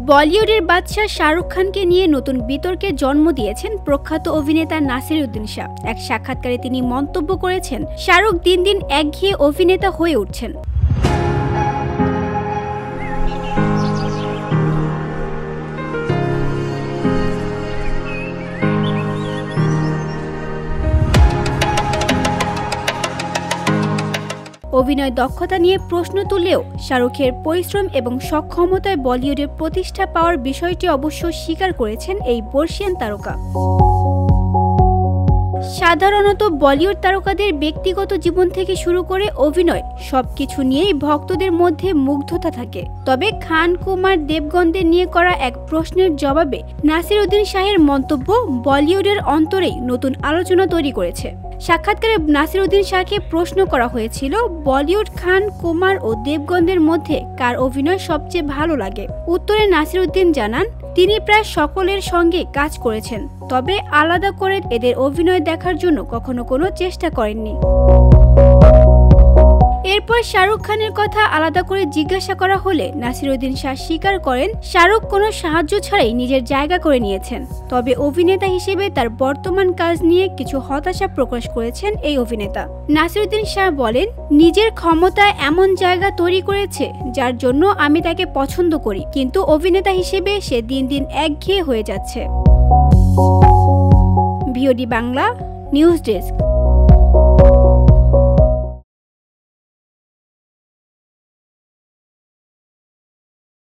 বলিউডের বাদশা শাহরুখ খানকে নিয়ে নতুন বিতর্কে জন্ম দিয়েছেন প্রখ্যাত অভিনেতা নাসিরুদ্দিন শাহ। এক সাক্ষাৎকারে তিনি মন্তব্য করেছেন, শাহরুখ দিন দিন একঘেয়ে অভিনেতা হয়ে উঠছেন। অভিনয় দক্ষতা নিয়ে প্রশ্ন তুললেও শাহরুখের পরিশ্রম এবং সক্ষমতায় বলিউডের প্রতিষ্ঠা পাওয়ার বিষয়টি অবশ্য স্বীকার করেছেন এই বর্ষিয়ান তারকা। সাধারণত বলিউড তারকাদের ব্যক্তিগত জীবন থেকে শুরু করে অভিনয় সবকিছু নিয়েই ভক্তদের মধ্যে মুগ্ধতা থাকে। তবে খান, কুমার, দেবগনদের নিয়ে করা এক প্রশ্নের জবাবে নাসিরুদ্দিন শাহের মন্তব্য বলিউডের অন্তরেই নতুন আলোচনা তৈরি করেছে। সাক্ষাৎকারে নাসিরুদ্দিন শাহকে প্রশ্ন করা হয়েছিল, বলিউড খান, কুমার ও দেবগনদের মধ্যে কার অভিনয় সবচেয়ে ভালো লাগে। উত্তরে নাসিরুদ্দিন জানান, তিনি প্রায় সকলের সঙ্গে কাজ করেছেন, তবে আলাদা করে এদের অভিনয় দেখার জন্য কখনো কোনো চেষ্টা করেননি। এরপর শাহরুখ খানের কথা আলাদা করে জিজ্ঞাসা করা হলে নাসিরুদ্দিন শাহ স্বীকার করেন, শাহরুখ কোনো সাহায্য ছাড়াই নিজের জায়গা করে নিয়েছেন। তবে অভিনেতা হিসেবে তার বর্তমান কাজ নিয়ে কিছু হতাশা প্রকাশ করেছেন এই অভিনেতা। নাসিরুদ্দিন শাহ বলেন, নিজের ক্ষমতায় এমন জায়গা তৈরি করেছে যার জন্য আমি তাকে পছন্দ করি, কিন্তু অভিনেতা হিসেবে সে দিন দিন একঘেয়ে হয়ে যাচ্ছে। VOD Bangla news desk.